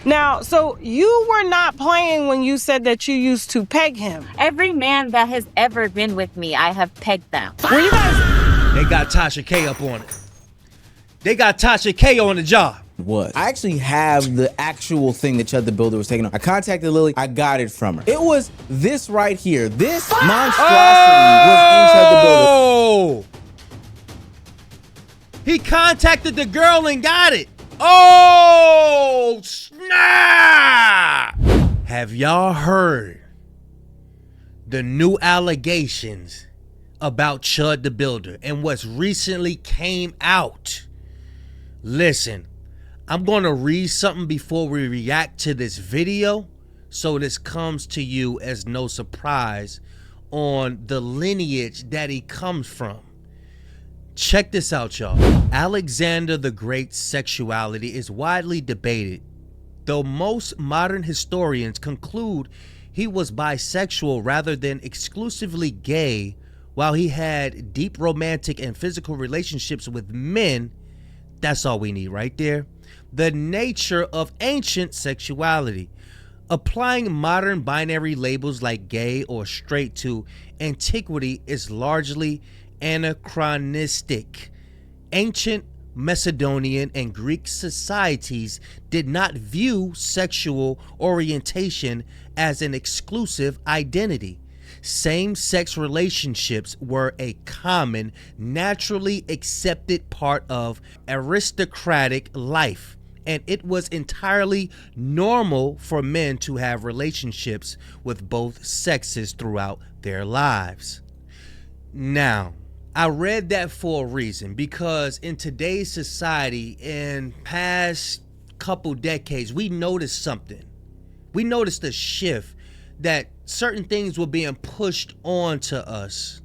Now, so you were not playing when you said that you used to peg him. Every man that has ever been with me, I have pegged them. Were you guys? They got Tasha K up on it. They got Tasha K on the job. I actually have the actual thing that Chud the Builder was taking on. I contacted Lily. I got it from her. It was this right here. This monstrosity was in Chud the Builder. He contacted the girl and got it. Oh, snap! Have y'all heard the new allegations about Chud the Builder and what's recently came out? Listen, I'm going to read something before we react to this video, so this comes to you as no surprise on the lineage that he comes from. Check this out, y'all. Alexander the Great's sexuality is widely debated, though most modern historians conclude he was bisexual rather than exclusively gay. While he had deep romantic and physical relationships with men, that's all we need right there. The nature of ancient sexuality. Applying modern binary labels like gay or straight to antiquity is largely anachronistic. Ancient Macedonian and Greek societies did not view sexual orientation as an exclusive identity. Same-sex relationships were a common, naturally accepted part of aristocratic life, and it was entirely normal for men to have relationships with both sexes throughout their lives. Now, I read that for a reason, because in today's society, in past couple decades, we noticed something. We noticed a shift that certain things were being pushed onto us.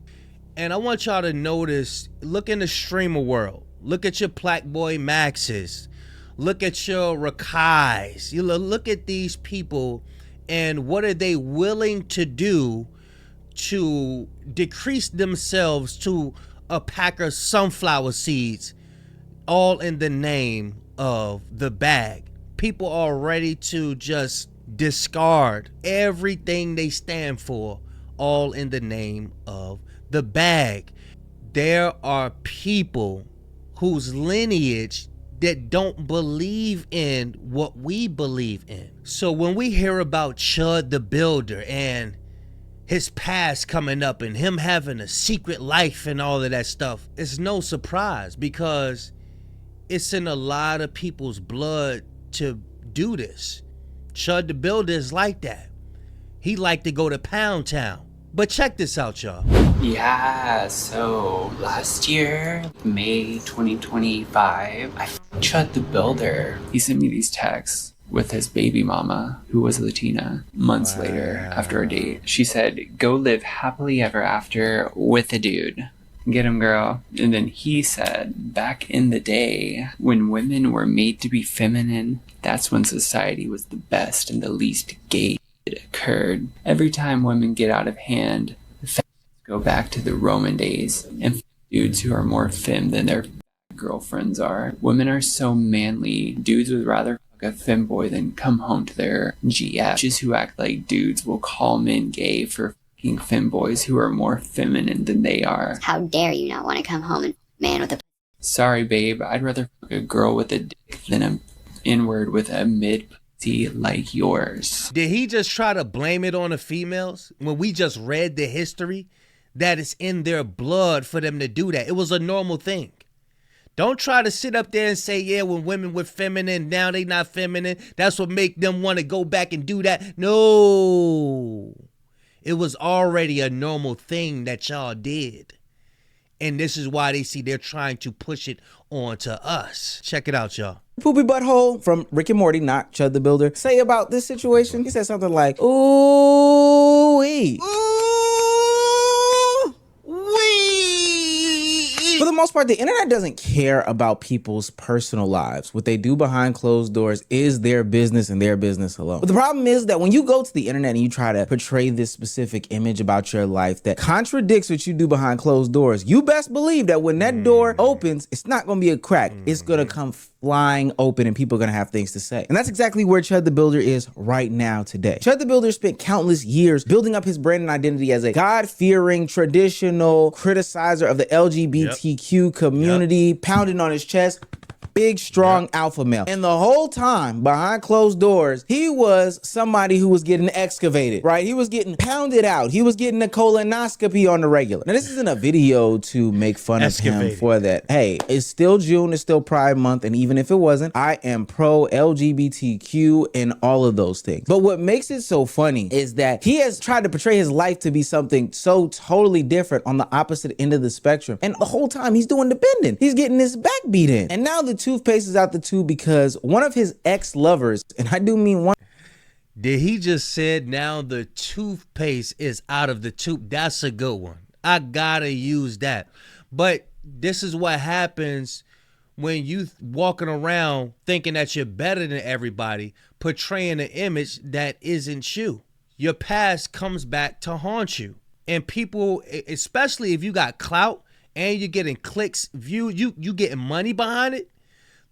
And I want y'all to notice, look in the streamer world. Look at your Plaque Maxes. Look at your Rakais. You look at these people and what are they willing to do to decrease themselves to a pack of sunflower seeds, all in the name of the bag. People are ready to just discard everything they stand for, all in the name of the bag. There are people whose lineage that don't believe in what we believe in. So when we hear about Chud the Builder and his past coming up and him having a secret life and all of that stuff, it's no surprise, because it's in a lot of people's blood to do this. Chud the Builder is like that. He like to go to Pound Town. But check this out, y'all. Yeah, so last year, May 2025, I Chud the Builder. He sent me these texts with his baby mama, who was Latina, months later after a date. She said, "Go live happily ever after with a dude. Get him, girl." And then he said, back in the day, when women were made to be feminine, that's when society was the best and the least gay occurred. Every time women get out of hand, the feminists go back to the Roman days and dudes who are more femme than their girlfriends are. Women are so manly, dudes would rather fuck a femboy than come home to their GF. Bitches who act like dudes will call men gay for fucking femboys who are more feminine than they are. How dare you not want to come home and man with a... Sorry, babe, I'd rather fuck a girl with a dick than an N-word with a mid like yours. Did he just try to blame it on the females when we just read the history that it's in their blood for them to do that? It was a normal thing. Don't try to sit up there and say, yeah, when women were feminine, now they not feminine, that's what make them want to go back and do that. No, it was already a normal thing that y'all did. And this is why they see they're trying to push it onto us. Check it out, y'all. Poopy Butthole from Rick and Morty, not Chud the Builder, say about this situation. He said something like, ooh-wee. For the most part, the internet doesn't care about people's personal lives. What they do behind closed doors is their business and their business alone. But the problem is that when you go to the internet and you try to portray this specific image about your life that contradicts what you do behind closed doors, you best believe that when that door opens, it's not going to be a crack. It's going to come flying open and people are gonna have things to say. And that's exactly where Chud the Builder is right now today. Chud the Builder spent countless years building up his brand and identity as a God-fearing, traditional criticizer of the LGBTQ community, pounding on his chest. Big, strong alpha male. And the whole time, behind closed doors, he was somebody who was getting excavated, right? He was getting pounded out. He was getting a colonoscopy on the regular. Now, this isn't a video to make fun of him for that. Hey, it's still June, it's still Pride Month, and even if it wasn't, I am pro LGBTQ and all of those things. But what makes it so funny is that he has tried to portray his life to be something so totally different on the opposite end of the spectrum. And the whole time he's doing the bending. He's getting his back beat in. And now the toothpaste is out the tube because one of his ex-lovers, and I do mean one. Did he just said now the toothpaste is out of the tube? That's a good one. I gotta use that. But this is what happens when you walking around thinking that you're better than everybody, portraying an image that isn't you. Your past comes back to haunt you. And people, especially if you got clout and you're getting clicks, view, you getting money behind it,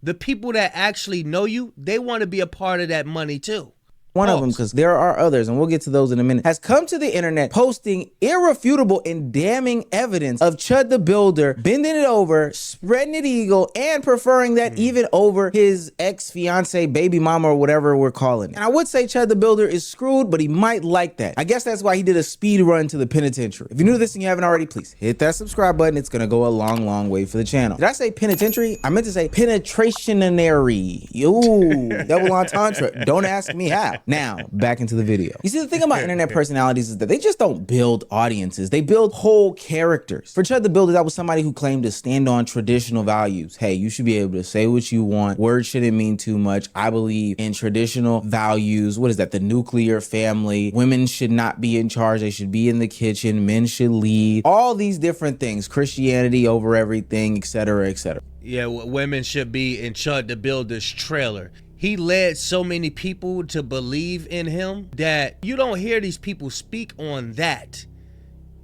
the people that actually know you, they want to be a part of that money too. One of them, because there are others, and we'll get to those in a minute, has come to the internet posting irrefutable and damning evidence of Chud the Builder bending it over, spreading it eagle, and preferring that even over his ex-fiance, baby mama, or whatever we're calling it. And I would say Chud the Builder is screwed, but he might like that. I guess that's why he did a speed run to the penitentiary. If you're new to this and you haven't already, please hit that subscribe button. It's gonna go a long, long way for the channel. Did I say penitentiary? I meant to say penetrationary. Ooh, double entendre. Don't ask me how. Now, back into the video. You see, the thing about internet personalities is that they just don't build audiences. They build whole characters. For Chud the Builder, that was somebody who claimed to stand on traditional values. Hey, you should be able to say what you want. Words shouldn't mean too much. I believe in traditional values. What is that? The nuclear family. Women should not be in charge. They should be in the kitchen. Men should lead. All these different things. Christianity over everything, etc., etc. Yeah, women should be in Chud the Builder's trailer. He led so many people to believe in him that you don't hear these people speak on that.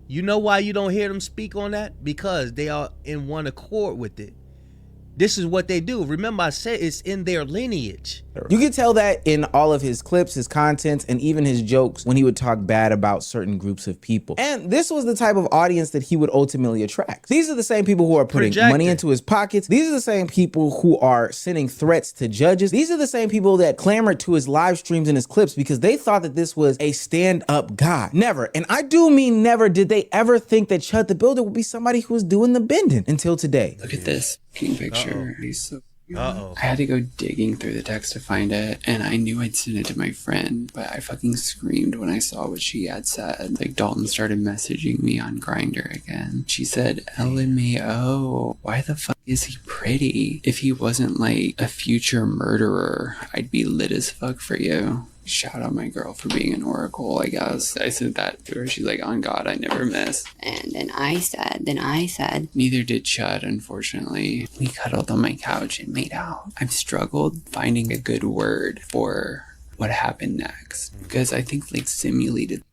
You know why you don't hear them speak on that? Because they are in one accord with it. This is what they do. Remember, I said it's in their lineage. You can tell that in all of his clips, his contents, and even his jokes when he would talk bad about certain groups of people. And this was the type of audience that he would ultimately attract. These are the same people who are putting money into his pockets. These are the same people who are sending threats to judges. These are the same people that clamored to his live streams and his clips because they thought that this was a stand-up guy. Never, and I do mean never, did they ever think that Chud the Builder would be somebody who was doing the bending until today. Look at this fucking picture. He's so Uh-oh. I had to go digging through the text to find it, and I knew I'd sent it to my friend, but I fucking screamed when I saw what she had said. Like, Dalton started messaging me on Grifter again. She said, LMAO, why the fuck is he pretty? If he wasn't like a future murderer, I'd be lit as fuck for you. Shout out my girl for being an oracle, I guess. I said that to her. She's like, on God, I never miss. And then I said, Neither did Chud, unfortunately. We cuddled on my couch and made out. I've struggled finding a good word for what happened next, because I think like simulated,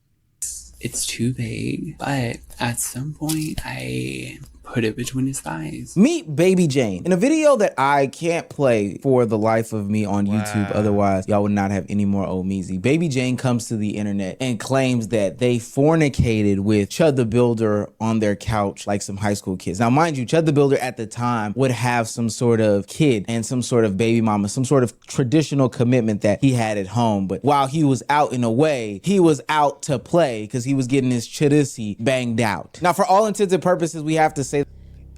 it's too vague. But at some point, I put it between his thighs. Meet Baby Jane. In a video that I can't play for the life of me on YouTube, otherwise y'all would not have any more old measy. Baby Jane comes to the internet and claims that they fornicated with Chud the Builder on their couch like some high school kids. Now, mind you, Chud the Builder at the time would have some sort of kid and some sort of baby mama, some sort of traditional commitment that he had at home. But while he was out in a way, he was out to play because he was getting his chudissy banged out. Now, for all intents and purposes, we have to say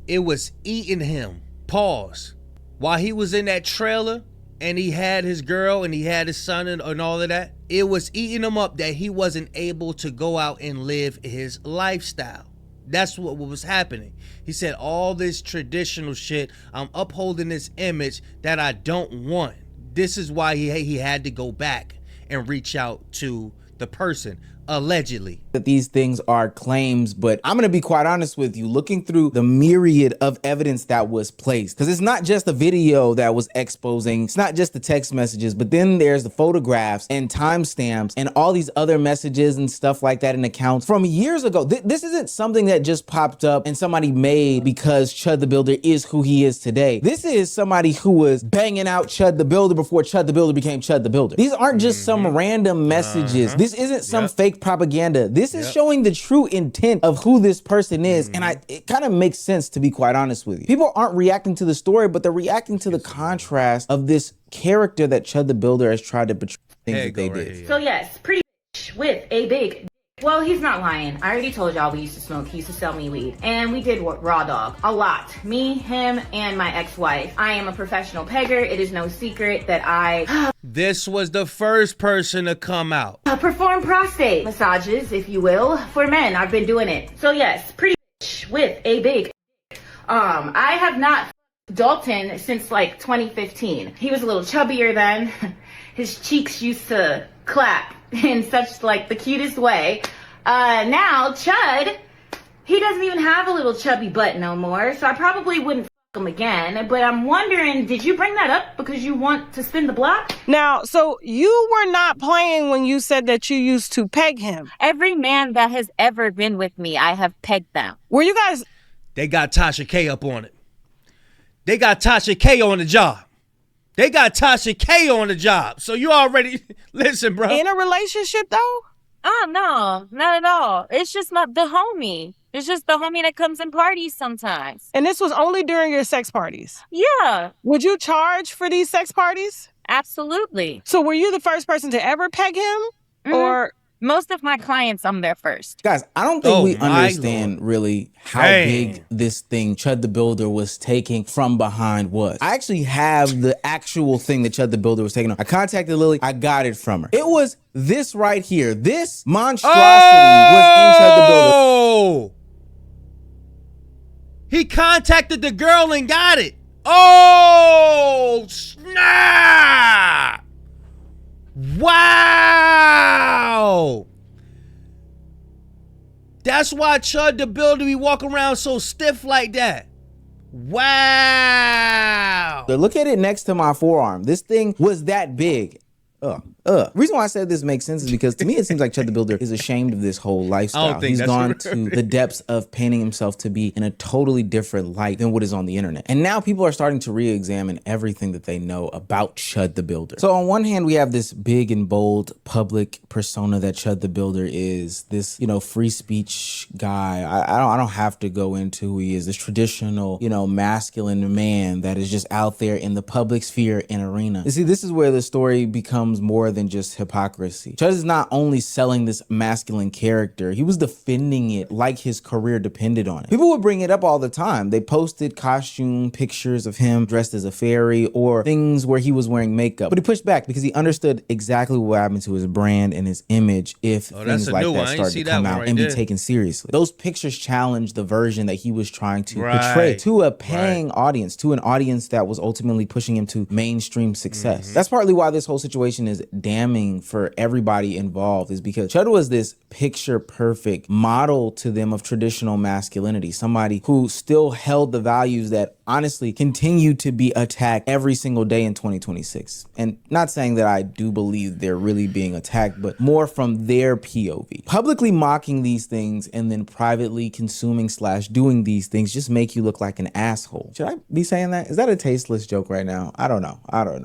it was eating him. Pause. While he was in that trailer and he had his girl and he had his son and all of that, it was eating him up that he wasn't able to go out and live his lifestyle. That's what was happening. He said, all this traditional shit, I'm upholding this image that I don't want. This is why he had to go back and reach out to the person. Allegedly. That these things are claims, but I'm gonna be quite honest with you, looking through the myriad of evidence that was placed, because it's not just the video that was exposing, it's not just the text messages, but then there's the photographs and timestamps and all these other messages and stuff like that in accounts from years ago. This isn't something that just popped up and somebody made because Chud the Builder is who he is today. This is somebody who was banging out Chud the Builder before Chud the Builder became Chud the Builder. These aren't just some random messages. This isn't some fake propaganda. This is showing the true intent of who this person is. And it kind of makes sense, to be quite honest with you. People aren't reacting to the story, but they're reacting to the contrast of this character that Chud the Builder has tried to portray things that they did. So yes, pretty with a big. Well, he's not lying. I already told y'all we used to smoke. He used to sell me weed. And we did raw dog. A lot. Me, him, and my ex-wife. I am a professional pegger. It is no secret that I... This was the first person to come out. Perform prostate massages, if you will, for men. I've been doing it. So yes, pretty with a big... I have not Dalton since like 2015. He was a little chubbier then. His cheeks used to clap in such like the cutest way. Now Chud, he doesn't even have a little chubby butt no more, so I probably wouldn't him again. But I'm wondering, did you bring that up because you want to spin the block? Now, so you were not playing when you said that you used to peg him. Every man that has ever been with me, I have pegged them. Were you guys... They got Tasha K up on it. They got Tasha K on the job. They got Tasha K on the job. So you already... Listen, bro. in a relationship, though? Oh, no, not at all. It's just the homie. It's just the homie that comes and parties sometimes. And this was only during your sex parties? Yeah. Would you charge for these sex parties? Absolutely. So were you the first person to ever peg him? Or... Most of my clients, I'm there first. Guys, I don't think we understand really how big this thing Chud the Builder was taking from behind was. I actually have the actual thing that Chud the Builder was taking on. I contacted Lily. I got it from her. It was this right here. This monstrosity was in Chud the Builder. He contacted the girl and got it. Oh, snap. Wow. That's why Chud the Builder be walking around so stiff like that. Wow. Look at it next to my forearm. This thing was that big. Reason why I said this makes sense is because to me it seems like Chud the Builder is ashamed of this whole lifestyle. He's gone to the depths of painting himself to be in a totally different light than what is on the internet. And now people are starting to re-examine everything that they know about Chud the Builder. So on one hand, we have this big and bold public persona that Chud the Builder is, this, free speech guy. I don't have to go into who he is, this traditional, masculine man that is just out there in the public sphere and arena. You see, this is where the story becomes more than just hypocrisy. Chud is not only selling this masculine character, he was defending it like his career depended on it. People would bring it up all the time. They posted costume pictures of him dressed as a fairy or things where he was wearing makeup. But he pushed back because he understood exactly what happened to his brand and his image if things like that started to come out and be taken seriously. Those pictures challenged the version that he was trying to portray to a paying audience, to an audience that was ultimately pushing him to mainstream success. That's partly why this whole situation is damning for everybody involved, is because Chud was this picture perfect model to them of traditional masculinity, somebody who still held the values that honestly continue to be attacked every single day in 2026. And not saying that I do believe they're really being attacked, but more from their POV. Publicly mocking these things and then privately consuming / doing these things just make you look like an asshole. Should I be saying that? Is that a tasteless joke right now? I don't know.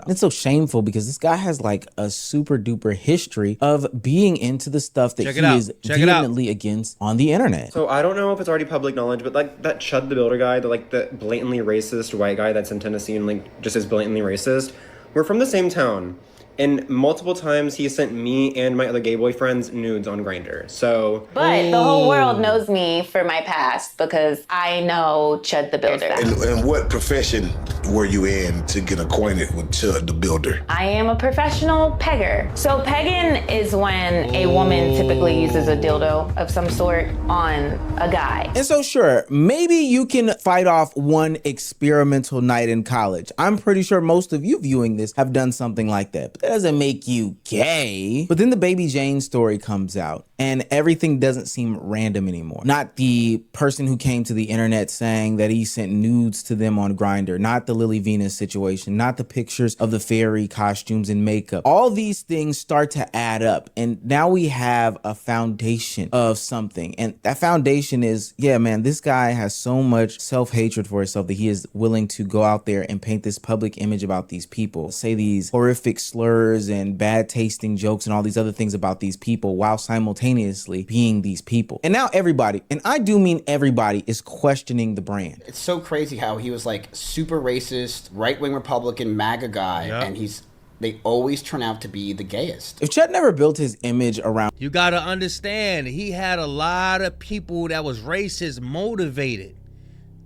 It's so shameful because this guy has like a super duper history of being into the stuff that he is vehemently against on the internet. So I don't know if it's already public knowledge, but like that Chud the Builder guy, the blatantly racist white guy that's in Tennessee and like just is blatantly racist, we're from the same town. And multiple times he sent me and my other gay boyfriends nudes on Grifter. So, but the whole world knows me for my past because I know Chud the Builder. And what profession were you in to get acquainted with Chud the Builder? I am a professional pegger. So pegging is when a woman typically uses a dildo of some sort on a guy. And so sure, maybe you can fight off one experimental night in college. I'm pretty sure most of you viewing this have done something like that. But that doesn't make you gay. But then the Baby Jane story comes out. and everything doesn't seem random anymore. Not the person who came to the internet saying that he sent nudes to them on Grifter, not the Lily Venus situation, not the pictures of the fairy costumes and makeup. All these things start to add up, and now we have a foundation of something, and that foundation is, yeah, man, this guy has so much self-hatred for himself that he is willing to go out there and paint this public image about these people, say these horrific slurs and bad tasting jokes and all these other things about these people while simultaneously being these people. And now everybody, and I do mean everybody, is questioning the brand. It's so crazy how he was like super racist, right-wing Republican, MAGA guy, and they always turn out to be the gayest. If Chud never built his image around... You gotta understand, he had a lot of people that was racist motivated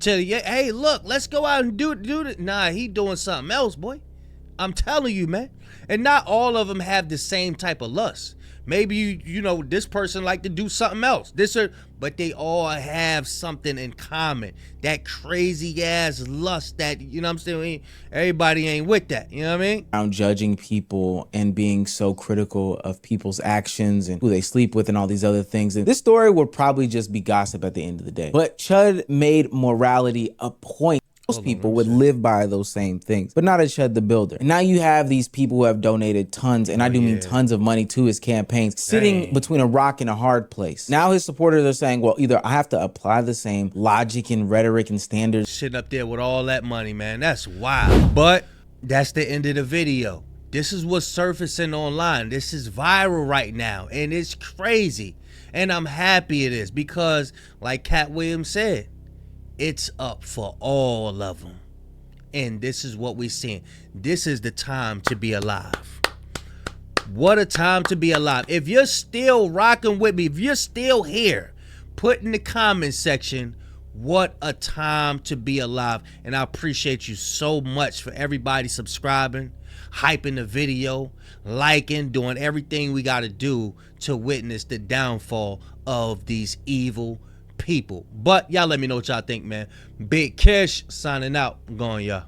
to, hey, look, let's go out and do it. Nah, he doing something else, boy. I'm telling you, man. And not all of them have the same type of lust. Maybe you know, this person like to do something else. But they all have something in common. That crazy ass lust that, you know what I'm saying? Everybody ain't with that, you know what I mean? Around judging people and being so critical of people's actions and who they sleep with and all these other things. And this story would probably just be gossip at the end of the day. But Chud made morality a point. Most people would live by those same things, but not as Chud the Builder. And now you have these people who have donated tons, and I do mean tons of money to his campaigns, sitting between a rock and a hard place. Now his supporters are saying, well, either I have to apply the same logic and rhetoric and standards. Sitting up there with all that money, man, that's wild. But that's the end of the video. This is what's surfacing online. This is viral right now, and it's crazy. And I'm happy it is because, like Cat Williams said, it's up for all of them. And this is what we're seeing. This is the time to be alive. What a time to be alive. If you're still rocking with me, if you're still here, put in the comment section, what a time to be alive. And I appreciate you so much for everybody subscribing, hyping the video, liking, doing everything we got to do to witness the downfall of these evil people. But y'all let me know what y'all think, man. Big Kish signing out. I'm going, y'all.